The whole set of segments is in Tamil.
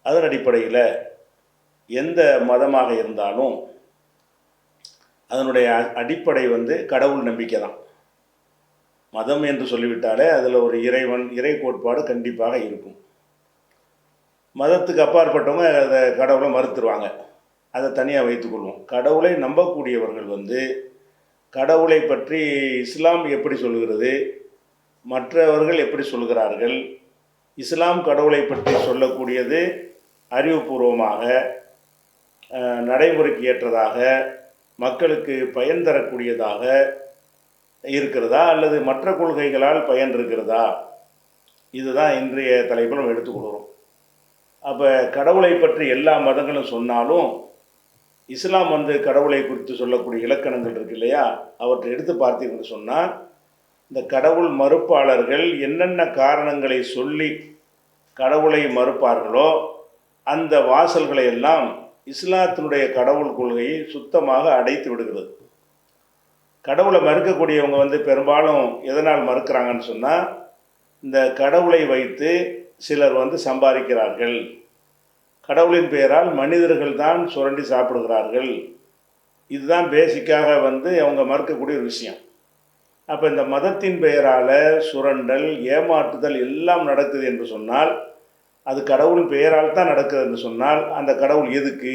அதன் அடிப்படையில் எந்த மதமாக இருந்தாலும் அதனுடைய அடிப்படை கடவுள் நம்பிக்கை தான். மதம் என்று சொல்லிவிட்டாலே அதில் ஒரு இறை கோட்பாடு கண்டிப்பாக இருக்கும். மதத்துக்கு அப்பாற்பட்டவங்க அதை கடவுளை மறுத்துருவாங்க, அதை தனியாக வைத்துக்கொள்வோம். கடவுளை நம்பக்கூடியவர்கள் கடவுளை பற்றி இஸ்லாம் எப்படி சொல்கிறது, மற்றவர்கள் எப்படி சொல்கிறார்கள், இஸ்லாம் கடவுளை பற்றி சொல்லக்கூடியது அறிவுபூர்வமாக நடைமுறைக்கு ஏற்றதாக மக்களுக்கு பயன் தரக்கூடியதாக இருக்கிறதா அல்லது மற்ற கொள்கைகளால் பயன் இருக்கிறதா, இதுதான் இன்றைய தலைப்பில் நம்ம எடுத்துக்கொள்கிறோம். அப்போ கடவுளை பற்றி எல்லா மதங்களும் சொன்னாலும் இஸ்லாம் கடவுளை குறித்து சொல்லக்கூடிய இலக்கணங்கள் இருக்கு இல்லையா, அவற்றை எடுத்து பார்த்தீங்கன்னு சொன்னால் இந்த கடவுள் மறுப்பாளர்கள் என்னென்ன காரணங்களை சொல்லி கடவுளை மறுப்பார்களோ அந்த வாசல்களை எல்லாம் இஸ்லாத்தினுடைய கடவுள் கொள்கையை சுத்தமாக அடைத்து விடுகிறது. கடவுளை மறுக்கக்கூடியவங்க பெரும்பாலும் எதனால் மறுக்கிறாங்கன்னு சொன்னால், இந்த கடவுளை வைத்து சிலர் சம்பாதிக்கிறார்கள், கடவுளின் பெயரால் மனிதர்கள் தான் சுரண்டி சாப்பிடுகிறார்கள், இதுதான் பேசிக்காக அவங்க மறுக்கக்கூடிய ஒரு விஷயம். அப்போ இந்த மதத்தின் பெயரால் சுரண்டல் ஏமாற்றுதல் எல்லாம் நடக்குது என்று சொன்னால், அது கடவுளின் பெயரால் தான் நடக்குது என்று சொன்னால், அந்த கடவுள் எதுக்கு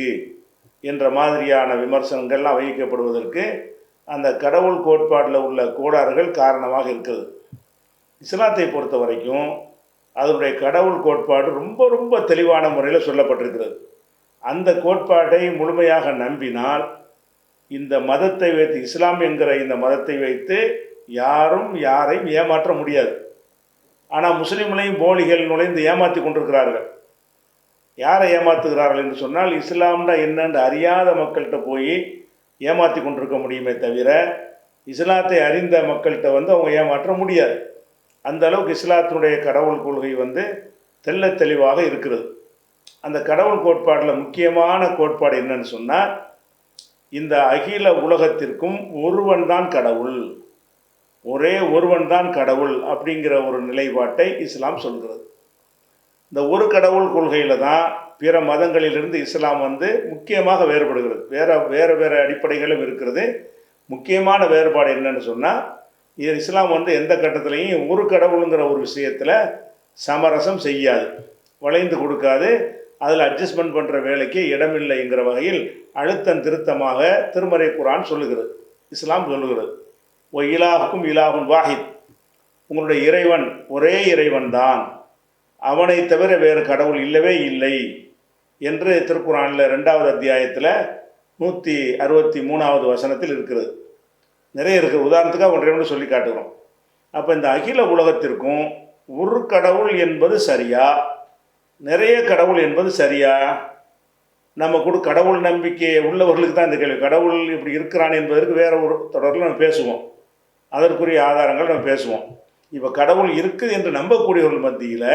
என்ற மாதிரியான விமர்சனங்கள்லாம் வைக்கப்படுவதற்கு அந்த கடவுள் கோட்பாட்டில் உள்ள கோளாறுகள் காரணமாக இருக்குது. இஸ்லாத்தை பொறுத்த வரைக்கும் அதனுடைய கடவுள் கோட்பாடு ரொம்ப ரொம்ப தெளிவான முறையில் சொல்லப்பட்டிருக்கிறது. அந்த கோட்பாட்டை முழுமையாக நம்பினால் இந்த மதத்தை வைத்து, இஸ்லாம் என்கிற இந்த மதத்தை வைத்து யாரும் யாரையும் ஏமாற்ற முடியாது. ஆனால் முஸ்லீம்களையும் போலிகள் நுழைந்து ஏமாற்றி கொண்டிருக்கிறார்கள். யாரை ஏமாற்றுகிறார்கள் என்று சொன்னால், இஸ்லாம்னா என்னென்று அறியாத மக்கள்கிட்ட போய் ஏமாற்றி கொண்டிருக்க முடியுமே தவிர இஸ்லாத்தை அறிந்த மக்கள்கிட்ட அவங்க ஏமாற்ற முடியாது. அந்த அளவுக்கு இஸ்லாத்தினுடைய கடவுள் கொள்கை தெள்ள தெளிவாக இருக்கிறது. அந்த கடவுள் கோட்பாட்டில் முக்கியமான கோட்பாடு என்னன்னு சொன்னால், இந்த அகில உலகத்திற்கும் ஒருவன் தான் கடவுள், ஒரே ஒருவன் தான் கடவுள் அப்படிங்கிற ஒரு நிலைப்பாட்டை இஸ்லாம் சொல்கிறது. இந்த ஒரு கடவுள் கொள்கையில் தான் பிற மதங்களிலிருந்து இஸ்லாம் முக்கியமாக வேறுபடுகிறது. வேறு அடிப்படைகளும் இருக்கிறது. முக்கியமான வேறுபாடு என்னன்னு சொன்னால், இஸ்லாம் எந்த கட்டத்திலையும் ஒரு கடவுளுங்கிற ஒரு விஷயத்தில் சமரசம் செய்யாது, வளைந்து கொடுக்காது, அதில் அட்ஜஸ்ட்மெண்ட் பண்ணுற வேலைக்கு இடமில்லைங்கிற வகையில் அழுத்தம் திருத்தமாக திருமறை குர்ஆன் சொல்லுகிறது, இஸ்லாம் சொல்லுகிறது. ஓ இலாஹுக்கும் இலாஹுன் வாஹித், உங்களுடைய இறைவன் ஒரே இறைவன் தான், அவனை தவிர வேறு கடவுள் இல்லவே இல்லை என்று திருக்குர்ஆனில் 2வது அத்தியாயத்தில் 163வது வசனத்தில் இருக்கிறது. நிறைய இருக்குது. உதாரணத்துக்காக ஒன்றை சொல்லி காட்டுகிறோம். அப்போ இந்த அகில உலகத்திற்கும் ஒரு கடவுள் என்பது சரியா, நிறைய கடவுள் என்பது சரியா? நம்ம கடவுள் நம்பிக்கை உள்ளவர்களுக்கு தான் இந்த கேள்வி. கடவுள் இப்படி இருக்கிறான் என்பதற்கு வேற ஒரு தொடரில் நம்ம பேசுவோம், அதற்குரிய ஆதாரங்கள் நம்ம பேசுவோம். இப்போ கடவுள் இருக்குது என்று நம்பக்கூடியவர்கள் மத்தியில்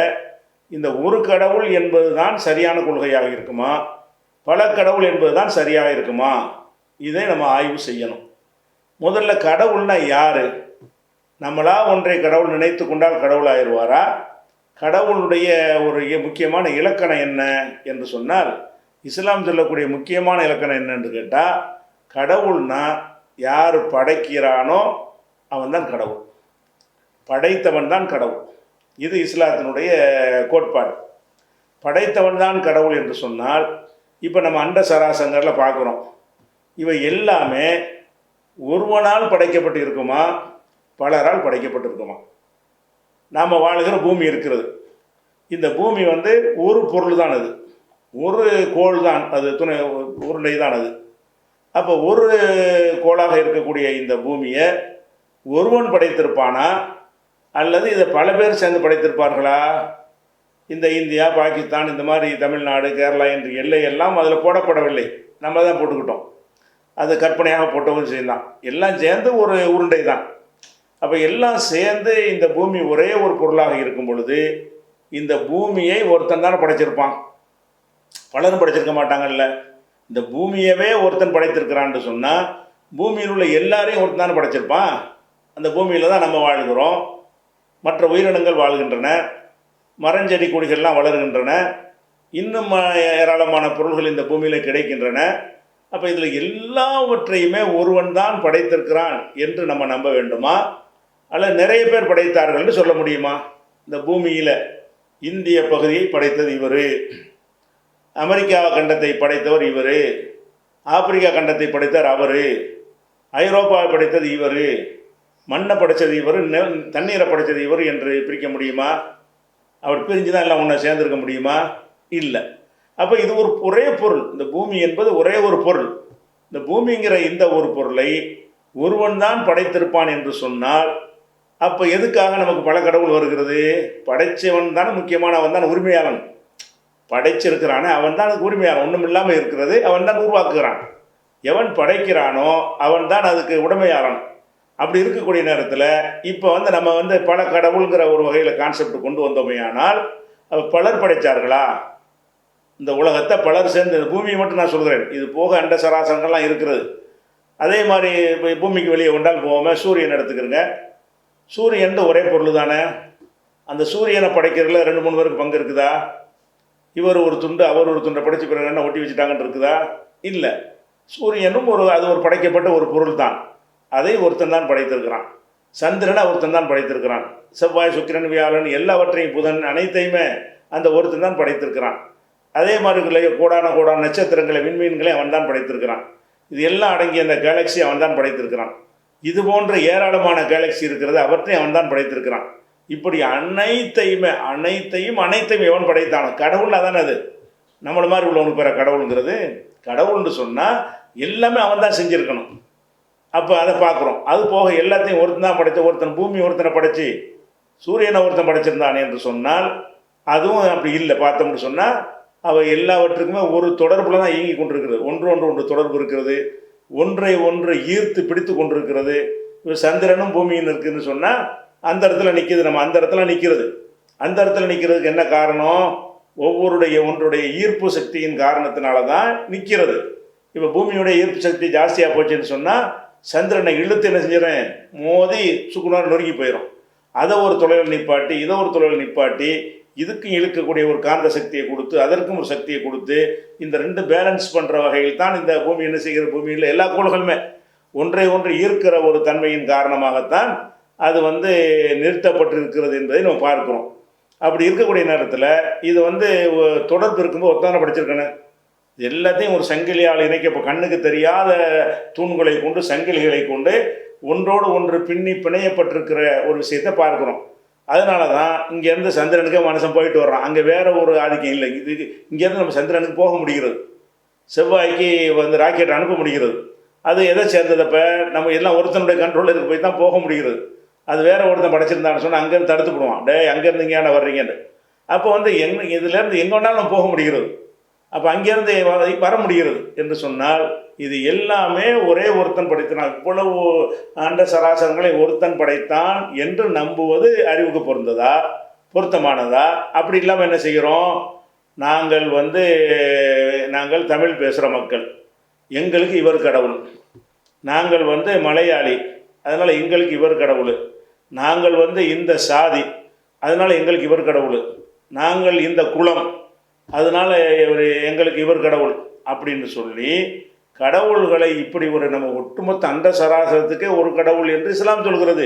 இந்த ஒரு கடவுள் என்பது தான் சரியான கொள்கையாக இருக்குமா, பல கடவுள் என்பது தான் சரியாக இருக்குமா, இதை நம்ம ஆய்வு செய்யணும். முதல்ல கடவுள்னா யார்? நம்மளா ஒன்றை கடவுள் நினைத்து கொண்டால் கடவுள் ஆயிடுவாரா? கடவுளுடைய ஒரு முக்கியமான இலக்கணம் என்ன என்று சொன்னால், இஸ்லாம் சொல்லக்கூடிய முக்கியமான இலக்கணம் என்னன்னு கேட்டால், கடவுள்னா யார் படைக்கிறானோ அவன் தான் கடவுள், படைத்தவன் தான் கடவுள். இது இஸ்லாத்தினுடைய கோட்பாடு. படைத்தவன் தான் கடவுள் என்று சொன்னால், இப்போ நம்ம அண்ட சராசரங்களில் பார்க்குறோம், இவை எல்லாமே ஒருவனால் படைக்கப்பட்டு இருக்குமா, பலரால் படைக்கப்பட்டு இருக்குமா? நாம் வாழ்கிற பூமி இருக்கிறது. இந்த பூமி ஒரு பொருள் தான், அது ஒரு கோள் தான், அது உருண்டை தான் அது. அப்போ ஒரு கோளாக இருக்கக்கூடிய இந்த பூமியை ஒருவன் படைத்திருப்பானா அல்லது இதை பல பேர் சேர்ந்து படைத்திருப்பார்களா? இந்த இந்தியா, பாகிஸ்தான், இந்த மாதிரி தமிழ்நாடு, கேரளா என்று எல்லையெல்லாம் அதில் போடப்படவில்லை, நம்ம தான் போட்டுக்கிட்டோம். அது கற்பனையாக போட்ட ஒரு விஷயம் தான். எல்லாம் சேர்ந்து ஒரு உருண்டை தான். அப்போ எல்லாம் சேர்ந்து இந்த பூமி ஒரே ஒரு பொருளாக இருக்கும் பொழுது, இந்த பூமியை ஒருத்தன் தானே படைச்சிருப்பான், பலரும் படைச்சிருக்க மாட்டாங்கல்ல. இந்த பூமியவே ஒருத்தன் படைத்திருக்கிறான்னு சொன்னால், பூமியில் உள்ள எல்லாரையும் ஒருத்தன் தானே படைச்சிருப்பான். அந்த பூமியில் தான் நம்ம வாழ்கிறோம், மற்ற உயிரினங்கள் வாழ்கின்றன, மரஞ்செடி கொடிகள்லாம் வளர்கின்றன, இன்னும் ஏராளமான பொருள்கள் இந்த பூமியில் கிடைக்கின்றன. அப்போ இதில் எல்லாவற்றையுமே ஒருவன் தான் படைத்திருக்கிறான் என்று நம்ம நம்ப வேண்டுமா, அல்ல நிறைய பேர் படைத்தார்கள்னு சொல்ல முடியுமா? இந்த பூமியில் இந்திய பகுதியை படைத்தது இவர், அமெரிக்கா கண்டத்தை படைத்தவர் இவர், ஆப்பிரிக்கா கண்டத்தை படைத்தவர் அவர், ஐரோப்பாவை படைத்தது இவர், மண்ணை படைத்தது இவர், தண்ணீரை படைத்தது இவர் என்று பிரிக்க முடியுமா? அவர் பிரிஞ்சு தான் எல்லாம் ஒன்றா சேர்ந்துருக்க முடியுமா? இல்லை. அப்போ இது ஒரு ஒரே பொருள். இந்த பூமி என்பது ஒரே ஒரு பொருள். இந்த பூமிங்கிற இந்த ஒரு பொருளை ஒருவன் தான் படைத்திருப்பான் என்று சொன்னால், அப்போ எதுக்காக நமக்கு பல கடவுள் வருகிறது? படைச்சவன் தானே முக்கியமான, அவன் தான் உரிமையாளன். படைச்சிருக்கிறானே அவன் தான் அதுக்கு உரிமையாளன். ஒன்றும் இல்லாமல் இருக்கிறது அவன் தான் உருவாக்குகிறான். எவன் படைக்கிறானோ அவன் தான் அதுக்கு உடைமையாளன். அப்படி இருக்கக்கூடிய நேரத்தில் இப்போ நம்ம பல கடவுளுங்கிற ஒரு வகையில் கான்செப்ட் கொண்டு வந்தோமையானால், பலர் படைத்தார்களா? இந்த உலகத்தை பலர் சேர்ந்து, இந்த பூமியை மட்டும் நான் சொல்கிறேன், இது போக அண்ட சராசரங்கள்லாம் இருக்கிறது. அதே மாதிரி இப்போ பூமிக்கு வெளியே கொண்டால் போகாமல் சூரியன் எடுத்துக்கிறங்க. சூரியன் ஒரே பொருள் தானே. அந்த சூரியனை படைக்கிறதுல 2-3 பேருக்கு பங்கு இருக்குதா? இவர் ஒரு துண்டு அவர் ஒரு துண்டை படைச்சு பிறகு என்ன ஒட்டி வச்சுட்டாங்கன்னு இருக்குதா? இல்லை. சூரியனும் அது ஒரு படைக்கப்பட்ட ஒரு பொருள் தான். அதை ஒருத்தன் தான் படைத்திருக்கிறான். சந்திரனை ஒருத்தன் தான் படைத்திருக்கிறான். செவ்வாய், சுக்கிரன், வியாழன் எல்லாவற்றையும், புதன் அனைத்தையுமே அந்த ஒருத்தன் தான் படைத்திருக்கிறான். அதே மாதிரி கோடான நட்சத்திரங்களை, விண்மீன்களை அவன் தான் படைத்திருக்கிறான். இது எல்லாம் அடங்கிய அந்த கேலக்ஸி அவன் தான் படைத்திருக்கிறான். இது போன்ற ஏராளமான கேலக்ஸி இருக்கிறது, அவற்றையும் அவன் தான் படைத்திருக்கிறான். இப்படி அனைத்தையும் எவன் படைத்தானோ, கடவுள் தானே அது. நம்மளை மாதிரி உள்ளவனுக்கு பேர கடவுளுங்கிறது. கடவுள்னு சொன்னால் எல்லாமே அவன் தான் செஞ்சுருக்கணும். அப்போ அதை பார்க்குறோம். அது போக எல்லாத்தையும் ஒருத்தன் தான் படைத்த, ஒருத்தன் பூமி ஒருத்தனை படைச்சி சூரியனை ஒருத்தன் படைச்சிருந்தான் என்று சொன்னால் அதுவும் அப்படி இல்லை. பார்த்தோம்னு சொன்னால் அவை எல்லாவற்றுக்குமே ஒரு தொடர்பில் தான் இயங்கி கொண்டிருக்கிறது. ஒன்று தொடர்பு இருக்கிறது, ஒன்றை ஈர்த்து பிடித்து கொண்டிருக்கிறது. இப்போ சந்திரனும் பூமியும் இருக்குதுன்னு சொன்னால் அந்த இடத்துல நிற்கிது, நம்ம அந்த இடத்துல நிற்கிறது. அந்த இடத்துல நிற்கிறதுக்கு என்ன காரணம்? ஒன்றுடைய ஈர்ப்பு சக்தியின் காரணத்தினால தான் நிற்கிறது. இப்போ பூமியுடைய ஈர்ப்பு சக்தி ஜாஸ்தியாக போச்சுன்னு சொன்னால் சந்திரனை இழுத்து என்ன செஞ்சிடறேன், மோதி சுக்குனார் நொறுங்கி போயிடும். அதை ஒரு தொழில் நிப்பாட்டி, இதை ஒரு தொழில் நிப்பாட்டி, இதுக்கும் இழுக்கக்கூடிய ஒரு காந்த சக்தியை கொடுத்து, அதற்கும் ஒரு சக்தியை கொடுத்து, இந்த 2 பேலன்ஸ் பண்ணுற வகையில் தான் இந்த பூமி என்ன செய்கிற, பூமியில் எல்லா கோள்களுமே ஒன்று ஈர்க்கிற ஒரு தன்மையின் காரணமாகத்தான் அது நிறுத்தப்பட்டிருக்கிறது என்பதை நம்ம பார்க்குறோம். அப்படி இருக்கக்கூடிய நேரத்தில் இது தொடர்பு இருக்கும்போது ஒருத்தான படிச்சிருக்கேன்னு எல்லாத்தையும் ஒரு சங்கிலியால் இணைக்க, இப்போ கண்ணுக்கு தெரியாத தூண்களை கொண்டு, சங்கிலிகளை கொண்டு ஒன்றோடு ஒன்று பிணையப்பட்டிருக்கிற ஒரு விஷயத்தை பார்க்குறோம். அதனால தான் இங்கேருந்து சந்திரனுக்கு மனுஷன் போயிட்டு வர்றான். அங்கே வேறு ஒரு ஆதிக்கம் இல்லை. இங்கேருந்து நம்ம சந்திரனுக்கு போக முடிகிறது, செவ்வாய்க்கு ராக்கெட் அனுப்ப முடிகிறது. அது எதை சேர்ந்ததப்போ நம்ம எல்லாம் ஒருத்தனுடைய கண்ட்ரோலுக்கு போய் தான் போக முடிகிறது. அது வேறு ஒருத்தன் படைச்சிருந்தான்னு சொன்னால் அங்கேருந்து தடுத்துப்படுவான். அங்கேருந்து இங்கேயான வர்றீங்கன்னு. அப்போ இதுலேருந்து எங்கே வேணாலும் நம்ம போக முடிகிறது. அப்போ அங்கேருந்து வர முடிகிறது என்று சொன்னால் இது எல்லாமே ஒரே ஒருத்தன் படைத்தான். இவ்வளவு அண்ட சராசரங்களை ஒருத்தன் படைத்தான் என்று நம்புவது அறிவுக்கு பொருத்தமானதா? அப்படி இல்லாமல் என்ன செய்கிறோம்? நாங்கள் தமிழ் பேசுகிற மக்கள், எங்களுக்கு இவர் கடவுள். நாங்கள் மலையாளி, அதனால் எங்களுக்கு இவர் கடவுள். நாங்கள் இந்த சாதி, அதனால் எங்களுக்கு இவர் கடவுள். நாங்கள் இந்த குலம், அதனால் எங்களுக்கு இவர் கடவுள் அப்படின்னு சொல்லி கடவுள்களை இப்படி நம்ம ஒட்டுமொத்த அண்ட சராசரத்துக்கே ஒரு கடவுள் என்று இஸ்லாம் சொல்கிறது.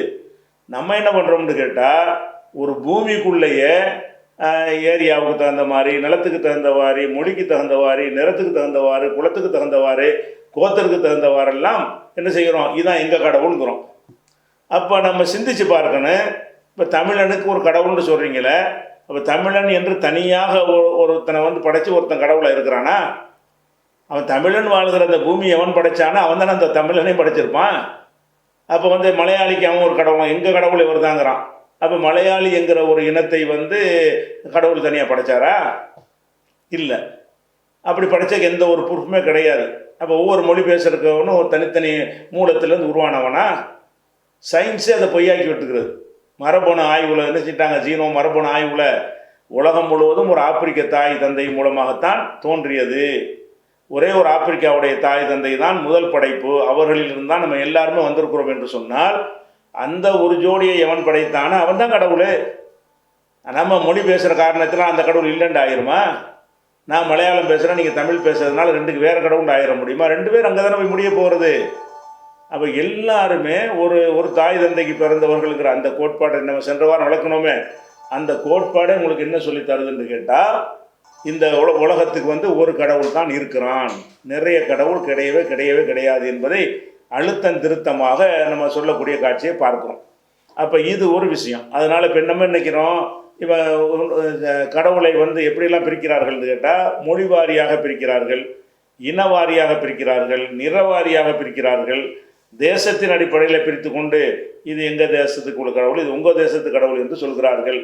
நம்ம என்ன பண்ணுறோம்னு கேட்டால், ஒரு பூமிக்குள்ளேயே ஏரியாவுக்கு தகுந்தவாறு, நிலத்துக்கு தகுந்தவாறு, மொழிக்கு தகுந்தவாறு, நிறத்துக்கு தகுந்தவாறு, குலத்துக்கு தகுந்தவாறு, கோத்தருக்கு தகுந்தவாறெல்லாம் என்ன செய்கிறோம், இதுதான் எங்கள் கடவுளுங்கிறோம். அப்போ நம்ம சிந்திச்சு பார்க்கணும். இப்போ தமிழனுக்கு ஒரு கடவுள்னு சொல்கிறீங்களே, அப்போ தமிழன் என்று தனியாக ஒருத்தனை படைச்சி ஒருத்தன் கடவுளாக இருக்கிறானா? அவன் தமிழன் வாழ்கிற அந்த பூமியை எவன் படைச்சானா அவன் தானே அந்த தமிழனையும் படைச்சிருப்பான். அப்போ மலையாளிக்கு அவன் ஒரு கடவுள், எங்கள் கடவுள் இவர் தாங்கிறான். அப்போ மலையாளி என்கிற ஒரு இனத்தை கடவுள் தனியாக படைச்சாரா? இல்லை. அப்படி படைச்சக்கு எந்த ஒரு ப்ரூஃபுமே கிடையாது. அப்போ ஒவ்வொரு மொழி பேசுகிறவனும் ஒரு தனித்தனி மூலத்திலேருந்து உருவானவனா? சயின்ஸே அதை பொய்யாக்கி விட்டுக்கிறது. மரபணு ஆய்வில் என்ன செஞ்சிட்டாங்க, ஜீனோ மரபணு ஆய்வில் உலகம் முழுவதும் ஒரு ஆப்பிரிக்க தாய் தந்தை மூலமாகத்தான் தோன்றியது. ஒரே ஒரு ஆப்பிரிக்காவுடைய தாய் தந்தை தான் முதல் படைப்பு, அவர்களிலிருந்து தான் நம்ம எல்லாருமே வந்திருக்கிறோம் என்று சொன்னால் அந்த ஒரு ஜோடியை எவன் படைத்தானோ அவன் தான் கடவுள். நம்ம மொழி பேசுகிற காரணத்தில் அந்த கடவுள் இல்லைன்னு ஆயிருமா? நான் மலையாளம் பேசுகிறேன், நீங்கள் தமிழ் பேசுறதுனால ரெண்டுக்கு வேறு கடவுள் ஆயிட முடியுமா? ரெண்டு பேர் அங்கே தானே போய் முடிய போகிறது. அப்போ எல்லாருமே ஒரு ஒரு தாய் தந்தைக்கு பிறந்தவர்களுங்கிற அந்த கோட்பாடை நம்ம சென்ற வாரம் வளர்க்கணுமே, அந்த கோட்பாடை உங்களுக்கு என்ன சொல்லி தருதுன்னு கேட்டால், இந்த உலகத்துக்கு ஒரு கடவுள் தான் இருக்கிறான், நிறைய கடவுள் கிடையவே கிடையவே கிடையாது என்பதை அழுத்தம் திருத்தமாக நம்ம சொல்லக்கூடிய காட்சியை பார்க்கிறோம். அப்போ இது ஒரு விஷயம். அதனால் இப்போ நம்ம நினைக்கிறோம், இப்போ கடவுளை எப்படியெல்லாம் பிரிக்கிறார்கள்னு கேட்டால், மொழி வாரியாக பிரிக்கிறார்கள், இனவாரியாக பிரிக்கிறார்கள், நிறவாரியாக பிரிக்கிறார்கள், தேசத்தின் அடிப்படையில் பிரித்து கொண்டு இது எங்கள் தேசத்துக்கு உள்ள கடவுள், இது உங்கள் தேசத்து கடவுள் என்று சொல்கிறார்கள்.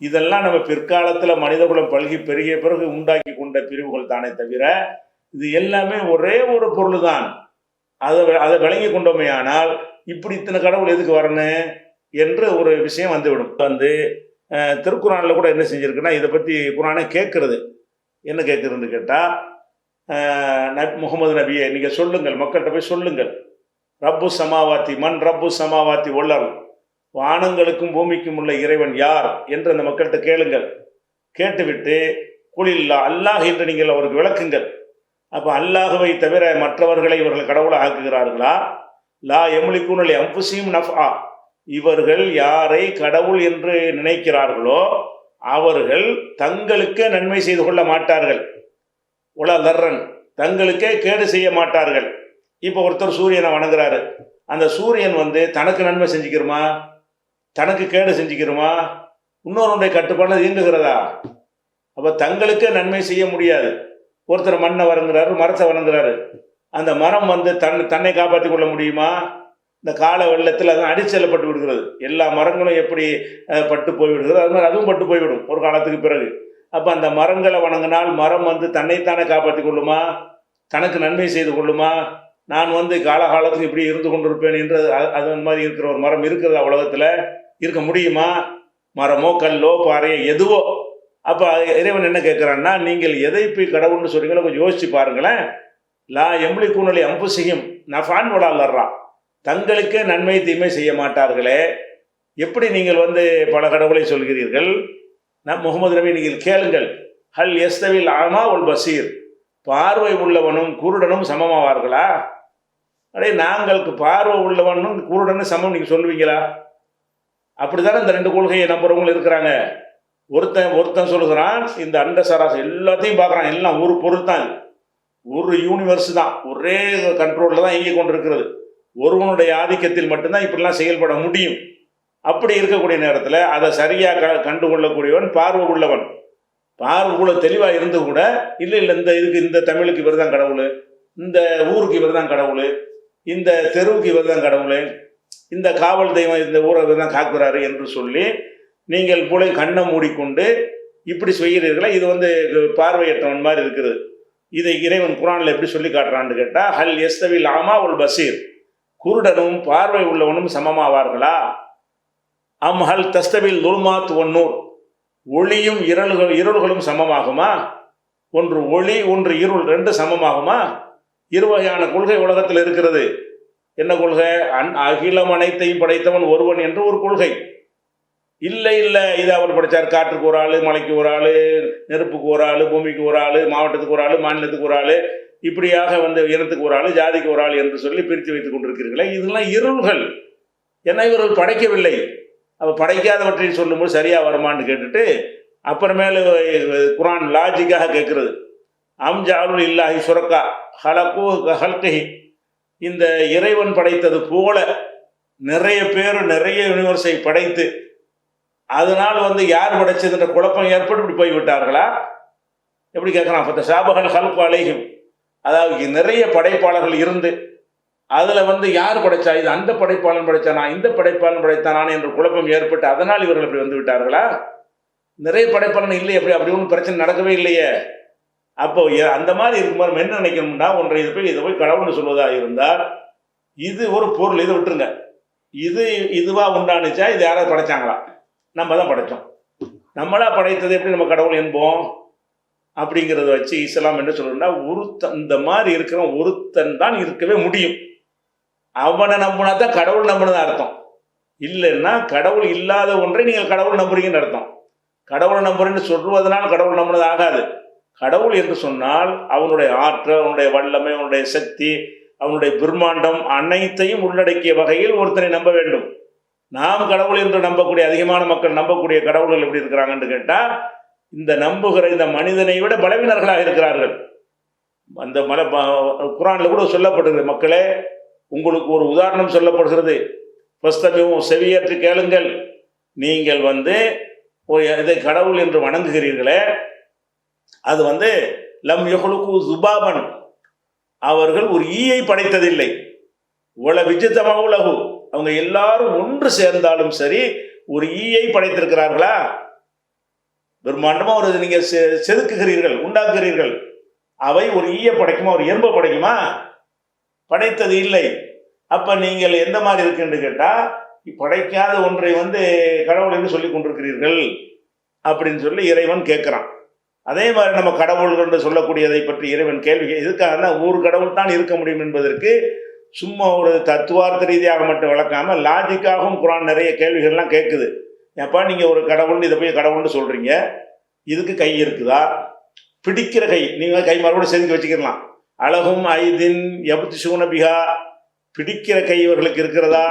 இதெல்லாம் நம்ம பிற்காலத்தில் மனிதகுலம் பல்கி பெருகிய பிறகு உண்டாக்கி கொண்ட பிரிவுகள் தானே தவிர இது எல்லாமே ஒரே ஒரு பொருள் தான். அதை விளங்கி கொண்டோமே ஆனால் இப்படி இத்தனை கடவுள் எதுக்கு வரணும் என்று ஒரு விஷயம் வந்துவிடும். திருக்குறானில் கூட என்ன செஞ்சுருக்குன்னா, இதை பற்றி குரானே கேட்குறது. என்ன கேட்குறதுன்னு கேட்டால், முகமது நபியை நீங்கள் சொல்லுங்கள், மக்கள்கிட்ட போய் சொல்லுங்கள், ரப்பு சமாவாத்தி மண் ரப்பு சமாவாத்தி ஒல்லர், வானங்களுக்கும் பூமிக்கும் உள்ள இறைவன் யார் என்று அந்த மக்கள்கிட்ட கேளுங்கள். கேட்டுவிட்டு குலில்லா அல்லாஹ் என்று நீங்கள் அவருக்கு விளக்குங்கள். அப்போ அல்லாஹுவை தவிர மற்றவர்களை இவர்கள் கடவுளை ஆக்குகிறார்களா? லா எம்லிக்குனலி அம்புசியும் நஃபா, இவர்கள் யாரை கடவுள் என்று நினைக்கிறார்களோ அவர்கள் தங்களுக்கே நன்மை செய்து கொள்ள மாட்டார்கள். உலகர்ரன், தங்களுக்கே கேடு செய்ய மாட்டார்கள். இப்போ ஒருத்தர் சூரியனை வணங்குறாரு, அந்த சூரியன் தனக்கு நன்மை செஞ்சுக்கிறோமா, தனக்கு கேடு செஞ்சுக்கிறோமா, இன்னொருடைய கட்டுப்பாடு இயங்குகிறதா? அப்போ தங்களுக்கே நன்மை செய்ய முடியாது. ஒருத்தர் மண்ணை வணங்குறாரு, மரத்தை வணங்குறாரு, அந்த மரம் தன்னை காப்பாற்றி கொள்ள முடியுமா? இந்த கால வெள்ளத்தில் அதுவும் அடிச்செல்லப்பட்டு விடுகிறது. எல்லா மரங்களும் எப்படி பட்டு போய்விடுகிறது, அது மாதிரி அதுவும் பட்டு போய்விடும் ஒரு காலத்துக்கு பிறகு. அப்போ அந்த மரங்களை வணங்கினால் மரம் தன்னைத்தானே காப்பாற்றி கொள்ளுமா, தனக்கு நன்மை செய்து கொள்ளுமா? நான் காலகாலத்துக்கு இப்படி இருந்து கொண்டிருப்பேன் என்று அது மாதிரி இருக்கிற ஒரு மரம் இருக்கிறதா உலகத்தில்? இருக்க முடியுமா? மரமோ கல்லோ பாறையோ எதுவோ. அப்போ இறைவன் என்ன கேட்குறான்னா, நீங்கள் எதை போய் கடவுள்னு சொல்றீங்களோ கொஞ்சம் யோசிச்சு பாருங்களேன். லா எம்லி கூனலி அம்புசியும் நஃபான் வலால்லர்ரா, தங்களுக்கே நன்மை தீமை செய்ய மாட்டார்களே. எப்படி நீங்கள் பல கடவுளை சொல்கிறீர்கள்? முகமது நபி நீங்கள் கேளுங்கள், ஹல் எஸ்தவில் ஆமா உல் பசீர், பார்வை உள்ளவனும் குருடனும் சமமாவார்களா? அடே, நாங்களுக்கு பார்வை உள்ளவனும் குருடனும் சமம் நீங்கள் சொல்லுவீங்களா? அப்படித்தானே இந்த ரெண்டு கொள்கையை நம்புறவங்களும் இருக்கிறாங்க. ஒருத்தன் சொல்லுகிறான், இந்த அண்ட சராசரி எல்லாத்தையும் பார்க்குறான், எல்லாம் ஒரு பொருள் தான், ஒரு யூனிவர்ஸ் தான், ஒரே கண்ட்ரோலில் தான் இயங்கி கொண்டிருக்கிறது, ஒருவனுடைய ஆதிக்கத்தில் மட்டும்தான் இப்படிலாம் செயல்பட முடியும். அப்படி இருக்கக்கூடிய நேரத்தில் அதை சரியாக கண்டுகொள்ளக்கூடியவன் பார்வை உள்ளவன். பார்வை கூட தெளிவாக இருந்து கூட இல்லை இந்த தமிழுக்கு இவர் தான் கடவுள், இந்த ஊருக்கு இவர் தான் கடவுள், இந்த தெருவுக்கு இவர் தான் கடவுள், இந்த காவல் தெய்வம் இந்த ஊரை இவர் தான் காக்குறாரு என்று சொல்லி நீங்கள் போல கண்ணை மூடிக்கொண்டு இப்படி செய்கிறீர்களா? இது பார்வையற்றவன் மாதிரி இருக்கிறது. இதை இறைவன் குரானில் எப்படி சொல்லி காட்டுறான்னு கேட்டால், ஹல் எஸ்தவில் ஆமா உல் பசீர், குருடனும் பார்வை உள்ளவனும் சமமாவார்களா? அம் ஹல் தஸ்தவில் துல்மாத் ஒன்னூர், ஒளியும் இருள்களும் சமமாகுமா? ஒன்று ஒளி ஒன்று இருள், ரெண்டு சமமாகுமா? இருவகையான கொள்கை உலகத்தில் இருக்கிறது. என்ன கொள்கை? அகிலம் அனைத்தையும் படைத்தவன் ஒருவன் என்று ஒரு கொள்கை. இல்லை இது அவர் படைத்தார், காற்றுக்கு ஒரு ஆள், மலைக்கு ஒரு ஆள், நெருப்புக்கு ஒரு ஆள், பூமிக்கு ஒரு ஆள், மாவட்டத்துக்கு ஒரு ஆள், மாநிலத்துக்கு ஒரு ஆள், இப்படியாக இனத்துக்கு ஒரு ஆள், ஜாதிக்கு ஒரு ஆள் என்று சொல்லி பிரித்து வைத்துக் கொண்டிருக்கிறீர்களே, இதெல்லாம் இருள்கள். ஏன்னா இவர்கள் படைக்கவில்லை. அப்போ படைக்காதவற்றை சொல்லும்போது சரியாக வருமானு கேட்டுட்டு அப்புறமேலு குரான் லாஜிக்காக கேட்குறது, அம் ஜாலுல் இல்லாஹி சுரக்கா ஹலகு ஹல்கஹி, இந்த இறைவன் படைத்தது போல நிறைய பேர் நிறைய யூனிவர்ஸை படைத்து அதனால் யார் படைச்சதுன்ற குழப்பம் ஏற்பட்டு இப்படி போய்விட்டார்களா? எப்படி கேட்குறான்? அப்போ சாபகல் ஹல்கு அலைஹிம், அதாவது நிறைய படைப்பாளர்கள் இருந்து அதில் யார் படைச்சா, இது அந்த படைப்பாளன் படைத்தானா, இந்த படைப்பாளன் படைத்தானான் என்ற குழப்பம் ஏற்பட்டு அதனால் இவர்கள் இப்படி வந்து விட்டார்களா? நிறைய படைப்பாளன் இல்லை, அப்படி ஒன்றும் பிரச்சனை நடக்கவே இல்லையே. அப்போ அந்த மாதிரி இருக்கும்போது என்ன நினைக்கணும்னா, ஒன்றை இதை போய் கடவுள்னு சொல்வதாக இருந்தால் இது ஒரு பொருள், இதை விட்டுருங்க, இதுவாக உண்டானுச்சா, இது யாராவது படைச்சாங்களா? நம்ம தான் படைத்தோம், நம்மளா படைத்தது எப்படி நம்ம கடவுள் என்போம்? அப்படிங்கிறத வச்சு இஸ்லாம் என்ன சொல்றதுன்னா, இந்த மாதிரி இருக்கிற ஒருத்தன் தான் இருக்கவே முடியும், அவனை நம்பினா தான் கடவுள் நம்பினதான் அர்த்தம். இல்லைன்னா கடவுள் இல்லாத ஒன்றை நீங்கள் கடவுள் நம்புறீங்கன்னு அர்த்தம். கடவுளை நம்புறேன்னு சொல்வதனால் கடவுள் நம்பினது ஆகாது. கடவுள் என்று சொன்னால் அவனுடைய ஆற்றல், அவனுடைய வல்லமை, அவனுடைய சக்தி, அவனுடைய பிரம்மாண்டம் அனைத்தையும் உள்ளடக்கிய வகையில் ஒருத்தனை நம்ப வேண்டும். நாம் கடவுள் என்று நம்பக்கூடிய அதிகமான மக்கள் நம்பக்கூடிய கடவுள்கள் எப்படி இருக்கிறாங்கன்னு கேட்டால், இந்த நம்புகிற இந்த மனிதனை விட பலவீனர்களாக இருக்கிறார்கள். அந்த குர்ஆனில் கூட சொல்லப்படுகிறது, மக்களே உங்களுக்கு ஒரு உதாரணம் சொல்லப்படுகிறது, ஃபஸ்தமிஉ செவியேற்று கேளுங்கள். நீங்கள் இதை கடவுள் என்று வணங்குகிறீர்களே, அது லம் யஹ்லுகு ஸுபாபன், அவர்கள் ஒரு ஈயை படைத்ததில்லை. ஒல விஜிதமஹு லஹு, அவங்க எல்லாரும் ஒன்று சேர்ந்தாலும் சரி ஒரு ஈயை படைத்திருக்கிறார்களா? பிரம்மாண்டமா ஒரு நீங்க செதுக்குகிறீர்கள், உண்டாக்குகிறீர்கள், அவை ஒரு ஈயை படைக்குமா, ஒரு எறும்பை படைக்குமா? படைத்தது இல்லை. அப்ப நீங்கள் எந்த மாதிரி இருக்குன்னு கேட்டா, படைக்காத ஒன்றை கடவுள் என்று சொல்லி கொண்டிருக்கிறீர்கள் அப்படின்னு சொல்லி இறைவன் கேட்கிறான். அதே மாதிரி நம்ம கடவுள்கள் என்று சொல்லக்கூடியதை பற்றி இறைவன் கேள்வி எதுக்காக, ஒரு கடவுள் தான் இருக்க முடியும் என்பதற்கு சும்மா ஒரு தத்துவார்த்த ரீதியாக மட்டும் விளக்காம லாஜிக்காகவும் குர்ஆன் நிறைய கேள்விகள்லாம் கேட்குது. ஏப்பா நீங்கள் ஒரு கடவுள்னு இதை போய் கடவுள்னு சொல்றீங்க, இதுக்கு கை இருக்குதா? பிடிக்கிற கை, நீங்கள் கை மறுபடியும் செதுக்கி வச்சுக்கலாம். அழகும் ஐதின் யப்திஷூன பிஹா, பிடிக்கிற கை இவர்களுக்கு இருக்கிறதா?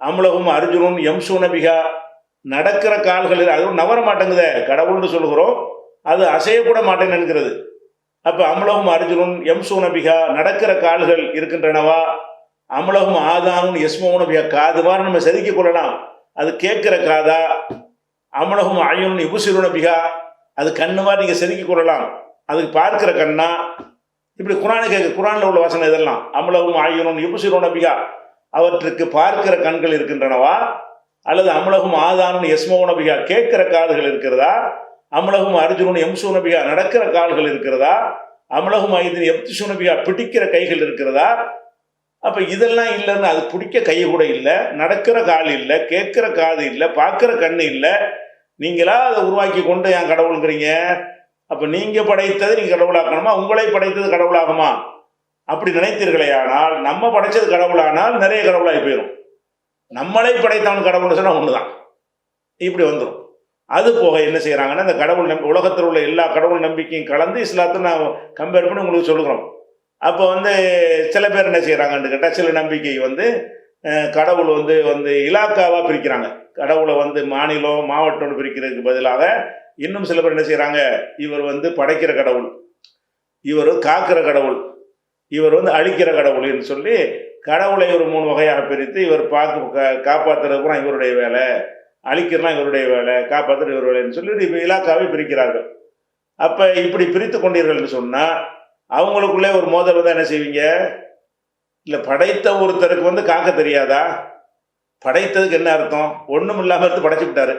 அம்லகும் அர்ஜுனும் யம்சூன பிஹா, நடக்கிற கால்கள், அதுவும் நவர மாட்டேங்குதே, கடவுள்னு சொல்லுகிறோம், அது அசையக்கூட மாட்டேன்னு நினைக்கிறது. அப்போ அம்லகும் அர்ஜுனும் யம்சூன பிஹா, நடக்கிற கால்கள் இருக்கின்றனவா? அம்லகும் ஆதானும் யஸ்மூன பிஹா, காது மாதிரி நம்ம செதுக்கிக் கொள்ளலாம், அது கேட்கிற காதா? அம்லகும் அயுனும் யுபுசிருன பிஹா, அது கண்ணு மாதிரி நீங்கள் செதுக்கிக் கொள்ளலாம், அதுக்கு பார்க்கிற கண்ணா? இப்படி குர்ஆனில் உள்ள வசனம் இதெல்லாம். அம்லகும் அயுனும் யுபுசிருன பிஹா, அவற்றுக்கு பார்க்கிற கண்கள் இருக்கின்றனவா? அல்லது அம்லகும் ஆதானும் யஸ்மூன பிஹா, கேட்கிற காதுகள் இருக்கிறதா? அம்லகும் அர்ஜுனும் யம்சூன பிஹா, நடக்கிற கால்கள் இருக்கிறதா? அம்லகும் ஐதின் யப்திஷூன பிஹா, பிடிக்கிற கைகள் இருக்கிறதா? அப்ப இதெல்லாம் இல்லைன்னு, அது பிடிக்க கை கூட இல்லை, நடக்கிற கால் இல்லை, கேட்கிற காது இல்லை, பார்க்கிற கண்ணு இல்லை, நீங்களா அதை உருவாக்கி கொண்டு என் கடவுளுங்கிறீங்க. அப்ப நீங்க படைத்தது நீங்க கடவுளாக்கணுமா? உங்களை படைத்தது கடவுளாகுமா? அப்படி நினைத்தீர்களே ஆனால், நம்ம படைச்சது கடவுளானால் நிறைய கடவுளாகி போயிடும். நம்மளை படைத்தவன் கடவுள்னு சொன்னா ஒண்ணுதான், இப்படி வந்துடும். அது போக என்ன செய்யறாங்கன்னா, இந்த கடவுள் உலகத்தில் உள்ள எல்லா கடவுள் நம்பிக்கையும் கலந்து இஸ்லாத்தை நான் கம்பேர் பண்ணி உங்களுக்கு சொல்லுகிறோம். அப்போ சில பேர் என்ன செய்யறாங்கன்னு கேட்டால், சில நம்பிக்கை கடவுள் இலாக்காவாக பிரிக்கிறாங்க. கடவுளை மாநிலம் மாவட்டம்னு பிரிக்கிறதுக்கு பதிலாக இன்னும் சில பேர் என்ன செய்யறாங்க, இவர் படைக்கிற கடவுள், இவர் காக்கிற கடவுள், இவர் அழிக்கிற கடவுள் என்று சொல்லி கடவுளை ஒரு 3 வகையாக பிரித்து, இவர் காப்பாற்றுறது இவருடைய வேலை, அழிக்கிறலாம் இவருடைய வேலை, காப்பாற்றுறது இவர் வேலைன்னு சொல்லிட்டு இப்போ இலாக்காவை பிரிக்கிறார்கள். அப்போ இப்படி பிரித்து கொண்டீர்கள்னு சொன்னால் அவங்களுக்குள்ளே ஒரு மோதல் என்ன செய்வீங்க? இல்லை, படைத்த ஒருத்தருக்கு காக்க தெரியாதா? படைத்ததுக்கு என்ன அர்த்தம்? ஒன்றும் இல்லாமல் இருந்து படைச்சு விட்டாரு.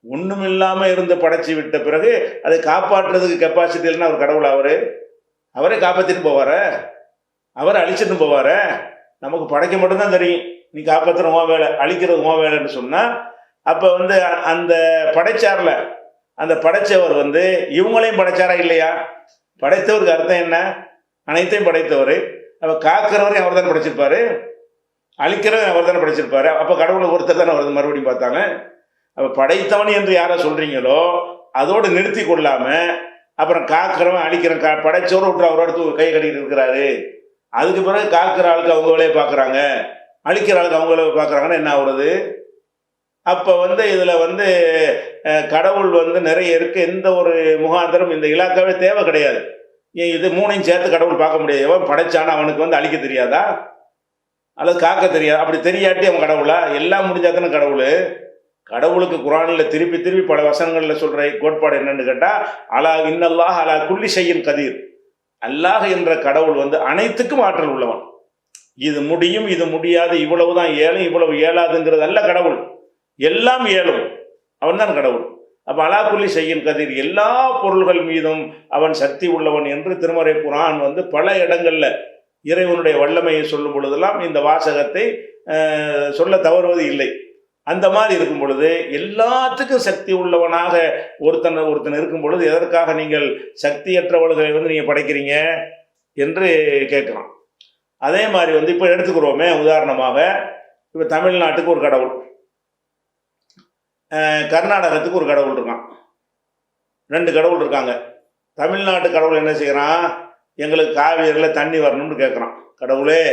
ஒன்றும் இல்லாமல் இருந்து படைச்சி விட்ட பிறகு அதை காப்பாற்றுறதுக்கு கெப்பாசிட்டி இல்லைன்னா அவர் கடவுள்? அவரே காப்பாற்றிட்டு போவார, அவரை அழிச்சிட்டு போவார. நமக்கு படைக்க மட்டும்தான் தெரியும், நீ காப்பாற்றுற உன் வேலை, அழிக்கிறது உன் வேலைன்னு சொன்னால், அப்போ அந்த படைச்சார்ல அந்த படைச்சவர் இவங்களையும் படைச்சாரா இல்லையா? படைத்தவருக்கு அர்த்தம் என்ன? அனைத்தையும் படைத்தவர். அப்போ காக்கிறவரையும் அவர் தானே படைச்சிருப்பாரு, அழிக்கிறவன் அவர் தானே படைச்சிருப்பாரு. அப்போ கடவுளை ஒருத்தர் தானே வருது மறுபடியும் பார்த்தாங்க. அப்போ படைத்தவன் என்று யாரை சொல்றீங்களோ அதோடு நிறுத்தி கொள்ளாம அப்புறம் காக்கிறவன் அழிக்கிறவன் படைச்சவரை விட்டு அவரோட கை கட்டிக்கிட்டு இருக்கிறாரு. அதுக்கு பிறகு காக்கிற ஆளுக்கு அவங்க வேலையை பார்க்குறாங்க, அழிக்கிற ஆளுக்கு அவங்க வேலையை பார்க்குறாங்கன்னா என்ன ஆகுறது? அப்போ இதில் கடவுள் நிறைய இருக்கு. எந்த ஒரு முகாந்திரம் இந்த இலாக்காவே தேவை கிடையாது. இது 3ஐயும் சேர்த்து கடவுள் பார்க்க முடியாது. எவன் படைச்சானா அவனுக்கு அழிக்க தெரியாதா அல்லது காக்க தெரியாது? அப்படி தெரியாட்டி அவன் கடவுளா? எல்லாம் முடிஞ்சாதானே கடவுள். கடவுளுக்கு குர்ஆனில் திருப்பி திருப்பி பல வசனங்களில் சொல்கிற கோட்பாடு என்னன்னு கேட்டால், அலா இன்னல்லாஹ் அலா குல்லி ஷைஇன் கதீர், அல்லாஹ் என்ற கடவுள் அனைத்துக்கும் ஆற்றல் உள்ளவன். இது முடியும், இது முடியாது, இவ்வளவுதான் ஏழும், இவ்வளவு ஏழாதுங்கிறது அல்ல கடவுள். எல்லாம் ஏழும், அவன் தான் கடவுள். அப்போ அலா குல்லி ஷைஇன் கதீர், எல்லா பொருள்கள் மீதும் அவன் சக்தி உள்ளவன் என்று திருமறை குர்ஆன் பல இடங்கள்ல இறைவனுடைய வல்லமையை சொல்லும் பொழுதெல்லாம் இந்த வாசகத்தை சொல்ல தவறுவது இல்லை. அந்த மாதிரி இருக்கும் பொழுது எல்லாத்துக்கும் சக்தி உள்ளவனாக ஒருத்தன் இருக்கும் பொழுது எதற்காக நீங்கள் சக்தியற்றவர்களை நீங்கள் படைக்கிறீங்க என்று கேட்கலாம். அதே மாதிரி இப்போ எடுத்துக்கிறோமே, உதாரணமாக இப்போ தமிழ்நாட்டுக்கு ஒரு கடவுள், கர்நாடகத்துக்கு ஒரு கடவுள் இருக்கான், 2 கடவுள் இருக்காங்க. தமிழ்நாட்டு கடவுள் என்ன செய்கிறான், எங்களுக்கு காவேரியில் தண்ணி வரணும்னு கேட்குறான். கடவுளே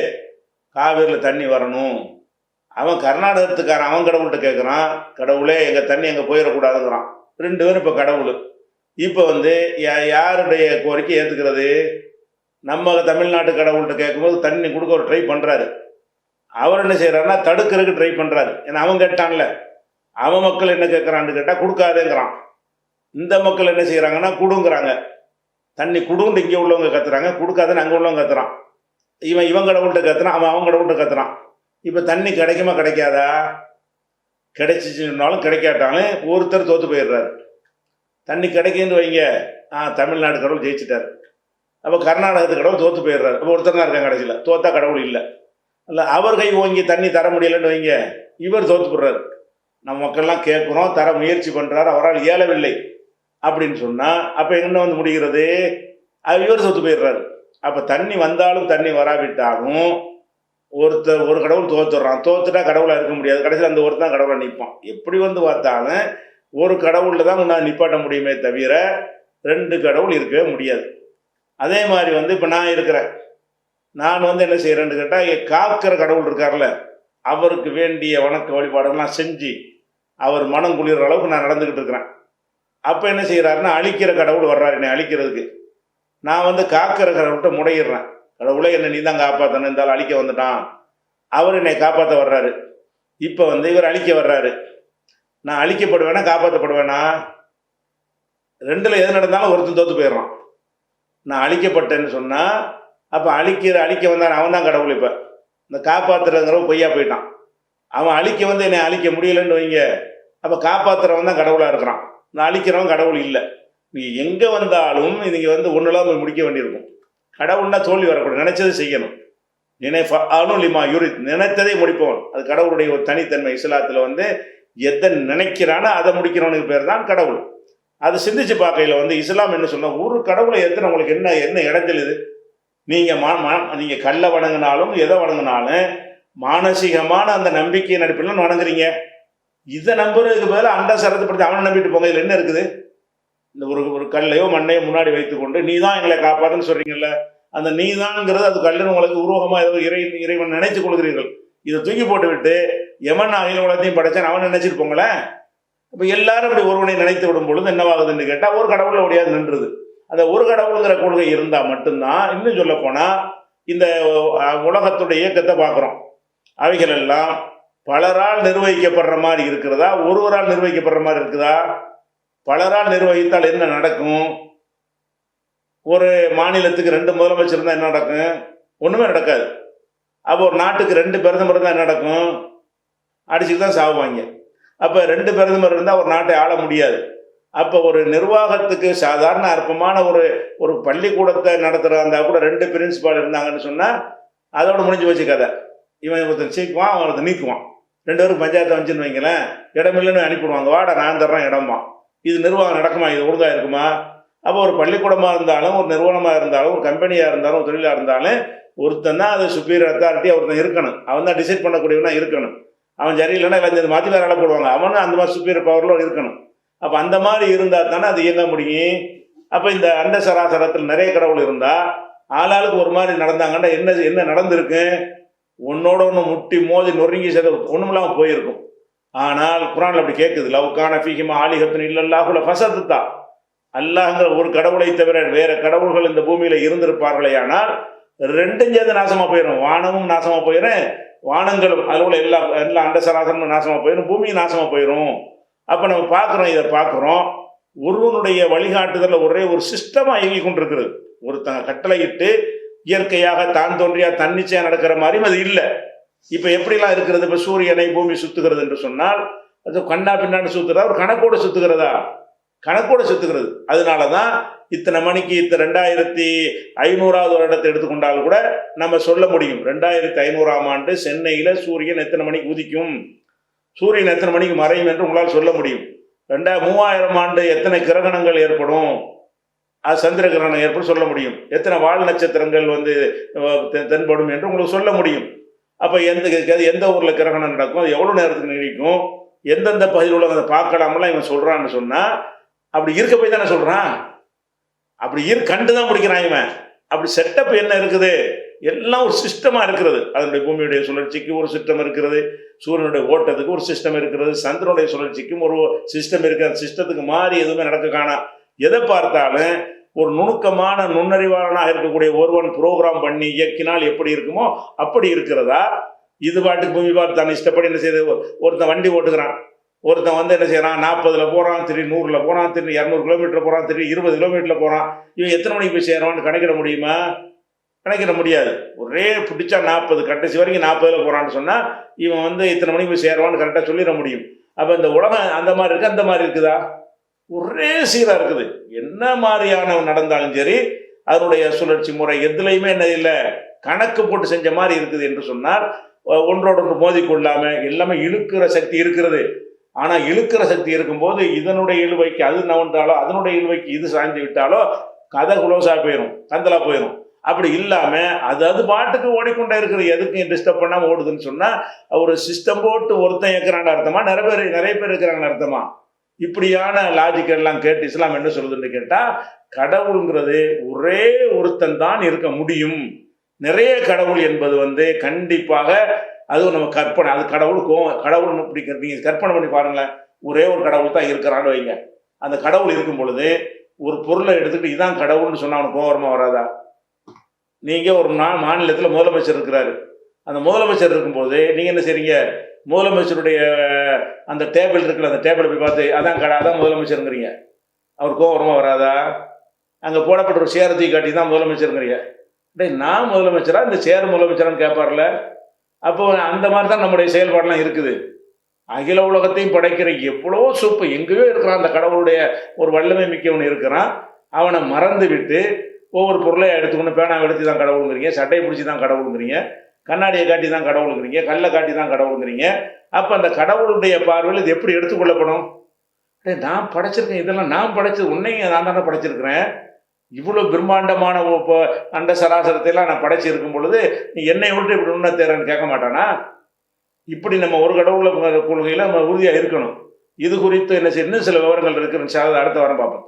காவேரியில் தண்ணி வரணும். அவன் கர்நாடகத்துக்காரன், அவன் கடவுள்கிட்ட கேட்குறான், கடவுளே எங்கள் தண்ணி எங்கே போயிடக்கூடாதுங்கிறான். 2 பேரும் இப்போ கடவுள். இப்போ வந்து யாருடைய கோரிக்கை ஏற்றுக்கிறது? நம்ம தமிழ்நாட்டு கடவுள்கிட்ட கேட்கும்போது தண்ணி கொடுக்க ஒரு ட்ரை பண்ணுறாரு. அவர் என்ன செய்கிறாருன்னா தடுக்கிறதுக்கு ட்ரை பண்ணுறாரு. ஏன்னா அவன் கேட்டான்ல, அவன் மக்கள் என்ன கேட்குறான்னு கேட்டால் கொடுக்காதேங்கிறான். இந்த மக்கள் என்ன செய்கிறாங்கன்னா கொடுங்கிறாங்க. தண்ணி கொடுன்னு இங்கே உள்ளவங்க கத்துறாங்க, கொடுக்காதுன்னு அங்கே உள்ளவங்க கத்துறான். இவன் கடவுள்கிட்ட கத்துறான், அவன் கடவுள்கிட்ட கத்துறான். இப்போ தண்ணி கிடைக்குமா கிடைக்காதா? கிடைச்சிச்சுனாலும் கிடைக்காட்டாலும் ஒருத்தர் தோற்று போயிடுறாரு. தண்ணி கிடைக்குன்னு வைங்க, தமிழ்நாடு கடவுள் ஜெயிச்சிட்டார். அப்போ கர்நாடகத்து கடவுள் தோற்று போயிடுறாரு. அப்போ ஒருத்தர் தான் இருக்காங்க கடைசியில், தோத்தா கடவுள் இல்லை. இல்லை அவர் கை ஓங்கி தண்ணி தர முடியலைன்னு வைங்க, இவர் தோற்று போடுறாரு. நம்ம மக்கள்லாம் கேட்குறோம், தர முயற்சி பண்ணுறாரு, அவரால் இயலவில்லை அப்படின்னு சொன்னால் அப்போ என்ன வந்து முடிகிறது? இவர் தோற்று போயிடுறாரு. அப்போ தண்ணி வந்தாலும் தண்ணி வராவிட்டாலும் ஒரு கடவுள் தோத்துடுறான். தோத்துட்டா கடவுளாக இருக்க முடியாது. கடைசியில் அந்த ஒருத்தர் தான் கடவுளாக நிற்பான். எப்படி வந்து பார்த்தாலும் ஒரு கடவுளில் தான் முன்னாடி நிப்பாட்ட முடியுமே தவிர 2 கடவுள் இருக்கவே முடியாது. அதே மாதிரி வந்து இப்போ நான் இருக்கிறேன், நான் வந்து என்ன செய்கிறேன்னு கேட்டால், காக்கிற கடவுள் இருக்கார்ல, அவருக்கு வேண்டிய வணக்க வழிபாடுகள்லாம் செஞ்சு அவர் மனம் குளிர்ற அளவுக்கு நான் நடந்துக்கிட்டு இருக்கிறேன். அப்போ என்ன செய்கிறாருன்னா அழிக்கிற கடவுள் வர்றாரு என்னை அழிக்கிறதுக்கு. நான் வந்து காக்கிற கடவுள்கிட்ட முடையிடுறேன், கடவுளே என்னை நீ தான் காப்பாற்றணும், இருந்தாலும் அழிக்க வந்துட்டான். அவர் என்னை காப்பாற்ற வர்றாரு. இப்போ வந்து இவர் அழிக்க வர்றாரு. நான் அழிக்கப்படுவேனா காப்பாற்றப்படுவேனா? 2ல் எது நடந்தாலும் ஒருத்தன் தோற்று போயிடுறான். நான் அழிக்கப்பட்டேன்னு சொன்னால் அப்போ அழிக்க வந்தான் அவன் தான் கடவுள். இப்போ இந்த காப்பாற்றுறங்கிறவன் பொய்யா போயிட்டான். அவன் அழிக்க வந்து என்னை அழிக்க முடியலன்னு வைங்க, அப்போ காப்பாற்றுறவன் தான் கடவுளாக இருக்கிறான். நான் அழிக்கிறவன் கடவுள் இல்லை. நீங்கள் எங்கே வந்தாலும் நீங்கள் வந்து ஒன்றுலாம் போய் முடிக்க வேண்டியிருக்கும். கடவுள்னா தோல்வி வரக்கூடாது, நினைச்சதை செய்யணும். நினைஃபாலும் லிமா யூரித், நினைத்ததை முடிப்பவன். அது கடவுளுடைய ஒரு தனித்தன்மை. இஸ்லாத்தில் வந்து எதை நினைக்கிறானோ அதை முடிக்கிறவனுக்கு பேர் தான் கடவுள். அது சிந்திச்சு பார்க்கையில் வந்து இஸ்லாம் என்ன சொன்னால், ஒரு கடவுளை எத்தனை உங்களுக்கு என்ன இடைஞ்சல் இது? நீங்கள் கல்லை வணங்கினாலும் எதை வணங்கினாலும் மானசீகமான அந்த நம்பிக்கையின் அடிப்படையில் வணங்குறீங்க. இதை நம்புறதுக்கு பதிலாக அந்த சரத்துப்படுத்தி அவனை நம்பிட்டு போங்க. இதில் என்ன இருக்குது? இந்த ஒரு கல்லையோ மண்ணையோ முன்னாடி வைத்துக்கொண்டு நீ தான் எங்களை காப்பாற்றுன்னு சொல்கிறீங்கல்ல, அந்த நீ தான்ங்கிறது அது கல்லுன்னு உங்களுக்கு உருவகமாக ஏதோ இறைவன் நினைத்து கொள்கிறீர்கள். இதை தூக்கி போட்டு விட்டு எவன் அகில உலகத்தையும் படைச்சான் அவன் நினைச்சிட்டு போங்களேன். இப்போ எல்லாரும் அப்படி ஒருவனை நினைத்து விடும் பொழுது என்னவாகுதுன்னு கேட்டால் ஒரு கடவுளை ஒடியாது நின்றுது. அந்த ஒரு கடவுளுங்கிற கொள்கை இருந்தால் மட்டும்தான், இன்னும் சொல்ல போனால் இந்த உலகத்துடைய இயக்கத்தை பார்க்குறோம். அவைகள் எல்லாம் பலரால் நிர்வகிக்கப்படுற மாதிரி இருக்கிறதா, ஒருவரால் நிர்வகிக்கப்படுற மாதிரி இருக்குதா? பலரால் நிர்வகித்தால் என்ன நடக்கும்? ஒரு மாநிலத்துக்கு 2 முதலமைச்சர் இருந்தால் என்ன நடக்கும்? ஒன்றுமே நடக்காது. அப்போ ஒரு நாட்டுக்கு 2 பிரதமர் இருந்தால் என்ன நடக்கும்? அடிச்சுட்டு தான் சாவுவாங்க. அப்போ 2 பிரதமர் இருந்தால் ஒரு நாட்டை ஆள முடியாது. அப்போ ஒரு நிர்வாகத்துக்கு சாதாரண அற்பமான ஒரு பள்ளிக்கூடத்தை நடத்துகிறதா இருந்தால் கூட 2 பிரின்சிபால் இருந்தாங்கன்னு சொன்னால் அதோட முடிஞ்சு வச்சு கதை. இவன் ஒருத்தர் சீக்குவான், அவன் ஒருத்தர் நீக்குவான். 2 பேருக்கு பஞ்சாயத்தை வச்சுன்னு வைங்களேன், இடமில்லைன்னு அனுப்பிடுவாங்க. வாடா நான் தர்றேன் இடமா. இது நிர்வாகம் நடக்குமா? இது ஒழுங்காக இருக்குமா? அப்போ ஒரு பள்ளிக்கூடமாக இருந்தாலும், ஒரு நிறுவனமாக இருந்தாலும், ஒரு கம்பெனியாக இருந்தாலும், ஒரு தொழிலாக இருந்தாலும் ஒருத்தன் தான் அது சுப்பீரியர் அத்தாரிட்டி ஒருத்தன் இருக்கணும். அவன் தான் டிசைட் பண்ணக்கூடியவனா இருக்கணும். அவன் சரியில்லைன்னா இளைஞர் மாற்றி வேற ஆள போடுவாங்க. அவனும் அந்த மாதிரி சுப்பீரியர் பவரில் இருக்கணும். அப்போ அந்த மாதிரி இருந்தால் தானே அது இயங்க முடியும். அப்போ இந்த அண்ட சராசரத்தில் நிறைய கடவுள் இருந்தால் ஆளாளுக்கு ஒரு மாதிரி நடந்தாங்கன்னா என்ன நடந்திருக்கு? ஒன்னோட ஒன்று முட்டி மோதி நொறுங்கி சேர்த்து ஒன்றுமில்லாமல் போயிருக்கும். ஆனால் குரான் அப்படி கேட்குது, லவ்கான ஃபீஹிமா ஆலிஹத்துன் இல்லல்லாஹுல ஃபஸதுதா. அல்லாஹ்ங்கிற ஒரு கடவுளை தவிர வேற கடவுள்கள் இந்த பூமியில இருந்திருப்பார்களே ஆனால் 2ம் சேர்ந்து நாசமா போயிடும். வானமும் நாசமா போயிடும், வானங்களும் அதோட எல்லா அண்ட சராசரமும் நாசமா போயிடும், பூமியும் நாசமா போயிடும். அப்போ நம்ம பார்க்குறோம், இதை பார்க்குறோம். ஒருவனுடைய வழிகாட்டுதலில் ஒரே ஒரு சிஸ்டமாக இயங்கி கொண்டிருக்கிறது. ஒருத்தங்க கட்டளையிட்டு இயற்கையாக தான் தோன்றியா தன்னிச்சையாக நடக்கிற மாதிரியும் அது இல்லை. இப்போ எப்படிலாம் இருக்கிறது? இப்போ சூரியனை பூமி சுத்துகிறது என்று சொன்னால் அது கண்ணா பின்னாடி சுத்துறதா, ஒரு கணக்கோடு சுத்துகிறதா? கணக்கோடு சுத்துகிறது. அதனால தான் இத்தனை மணிக்கு 2500வது வருடத்தை எடுத்துக்கொண்டால் கூட நம்ம சொல்ல முடியும் 2500ஆம் ஆண்டு சென்னையில் சூரியன் எத்தனை மணிக்கு உதிக்கும், சூரியன் எத்தனை மணிக்கு மறையும் என்று உங்களால் சொல்ல முடியும். 3000 ஆண்டு எத்தனை கிரகணங்கள் ஏற்படும், அது சந்திர கிரகணம் ஏற்படும் சொல்ல முடியும். எத்தனை வால் நட்சத்திரங்கள் வந்து தென்படும் என்று உங்களுக்கு சொல்ல முடியும். அப்போ எந்த ஊரில் கிரகணம் நடக்கும், அது எவ்வளோ நேரத்துக்கு நீடிக்கும், எந்தெந்த பகுதியில் உள்ள அதை பார்க்கலாமெல்லாம் இவன் சொல்கிறான்னு சொன்னால் அப்படி இருக்க போய் தானே சொல்கிறான். அப்படி கண்டு தான் பிடிக்கிறான் இவன். அப்படி செட்டப் என்ன இருக்குது, எல்லாம் ஒரு சிஸ்டமாக இருக்கிறது. அதனுடைய பூமியுடைய சுழற்சிக்கு ஒரு சிஸ்டம் இருக்கிறது, சூரியனுடைய ஓட்டத்துக்கு ஒரு சிஸ்டம் இருக்கிறது, சந்திரனுடைய சுழற்சிக்கும் ஒரு சிஸ்டம் இருக்குது. அந்த சிஸ்டத்துக்கு மாறி எதுவுமே நடக்க காணாம். எதை பார்த்தாலும் ஒரு நுணுக்கமான நுண்ணறிவாளனாக இருக்கக்கூடிய ஒருவன் ப்ரோக்ராம் பண்ணி இயக்கினால் எப்படி இருக்குமோ அப்படி இருக்கிறதா? இது பாட்டுக்கு பூமி பார்த்து தான் இஷ்டப்படி என்ன செய்யுது? ஒருத்தன் வண்டி ஓட்டுக்கிறான், ஒருத்தன் வந்து என்ன செய்யறான், 40 போகிறான், திடீர் 100 போகிறான், திடீர் 200 கிலோமீட்டர் போகிறான், திடீர் 20 கிலோமீட்டரில் போகிறான். இவன் எத்தனை மணிக்கு போய் சேருவான்னு கணக்கிட முடியுமா? கணக்கிட முடியாது. ஒரே பிடிச்சா 40 கடைசி வரைக்கும் 40 போகிறான்னு சொன்னால் இவன் வந்து இத்தனை மணிக்கு போய் சேருவான்னு கரெக்டாக சொல்லிட முடியும். அப்போ இந்த உலகம் அந்த மாதிரி இருக்குது, அந்த மாதிரி இருக்குதா? ஒரே சீராக இருக்குது. என்ன மாதிரியான நடந்தாலும் சரி அதனுடைய சுழற்சி முறை எதுலையுமே என்ன இல்லை, கணக்கு போட்டு செஞ்ச மாதிரி இருக்குது என்று சொன்னால் ஒன்றோடு ஒன்று மோதிக்கொள்ளாமல் எல்லாமே இழுக்கிற சக்தி இருக்கிறது. ஆனால் இழுக்கிற சக்தி இருக்கும்போது இதனுடைய இழுவைக்கு அது நவன்றாலோ, அதனுடைய இழுவைக்கு இது சாய்ந்து விட்டாலோ கதை குளோஸாக போயிடும், கந்தலாக போயிடும். அப்படி இல்லாமல் அது பாட்டுக்கு ஓடிக்கொண்டே இருக்குது, எதுக்கும் டிஸ்டர்ப் பண்ணாமல் ஓடுதுன்னு சொன்னால் ஒரு சிஸ்டம் போட்டு ஒருத்தன் இருக்கிறான்னு அர்த்தமா, நிறைய பேர் இருக்கிறாங்கன்னு அர்த்தமா? இப்படியான லாஜிக் எல்லாம் கேட்டு இஸ்லாம் என்ன சொல்லுதுன்னு கேட்டால், கடவுளுங்கிறது ஒரே ஒருத்தன் தான் இருக்க முடியும். நிறைய கடவுள் என்பது வந்து கண்டிப்பாக அதுவும் நம்ம கற்பனை. அது கடவுள் இப்படி நீங்கள் கற்பனை பண்ணி பாருங்களேன். ஒரே ஒரு கடவுள் தான் இருக்கிறான்னு வைங்க. அந்த கடவுள் இருக்கும் பொழுது ஒரு பொருளை எடுத்துக்கிட்டு இதான் கடவுள்னு சொன்னால் அவனுக்கு கோபமாக வராதா? நீங்கள் ஒரு மாநிலத்தில் முதலமைச்சர் இருக்கிறாரு. அந்த முதலமைச்சர் இருக்கும்போது நீங்கள் என்ன செய்றீங்க, முதலமைச்சருடைய அந்த டேபிள் இருக்குல்ல, அந்த டேபிளை போய் பார்த்து அதான் முதலமைச்சருங்கிறீங்க. அவர் கோபமாக வராதா? அங்கே போடப்பட்ட ஒரு சேரத்தை காட்டி தான் முதலமைச்சருங்கிறீங்க. நான் முதலமைச்சரா இந்த சேர் முதலமைச்சரான்னு கேட்பார்ல. அப்போ அந்த மாதிரி தான் நம்முடைய செயல்பாடெல்லாம் இருக்குது. அகில உலகத்தையும் படைக்கிற எவ்வளோ சூப்பு எங்கேயோ இருக்கிறான், அந்த கடவுளுடைய ஒரு வல்லமை மிக்கவன் இருக்கிறான். அவனை மறந்து விட்டு ஒவ்வொரு பொருளையும் எடுத்துக்கொண்டு பேனாவை எடுத்து தான் கடவுளுங்கிறீங்க, சட்டையை பிடிச்சி தான் கடவுளுங்கிறீங்க, கண்ணாடியை காட்டி தான் கடவுளுங்கிறீங்க, கல்லை காட்டி தான் கடவுளுங்கிறீங்க. அப்போ அந்த கடவுளுடைய பார்வையில் இது எப்படி எடுத்துக்கொள்ளப்படும்? நான் படைச்சிருக்கேன், இதெல்லாம் நான் படைச்சது, உன்னையும் நான் தானே படைச்சிருக்கிறேன். இவ்வளோ பிரம்மாண்டமான அண்ட சராசரத்தையெல்லாம் நான் படைச்சிருக்கும் பொழுது நீ என்னை விட்டு இப்படி உன்ன தேரன்னு கேட்க மாட்டானா? இப்படி நம்ம ஒரு கடவுளை கொள்கையில் நம்ம உறுதியாக இருக்கணும். இது குறித்து என்ன செய்ய இன்னும் சில விவரங்கள் இருக்குன்னு அடுத்த வாரம் பார்ப்போம்.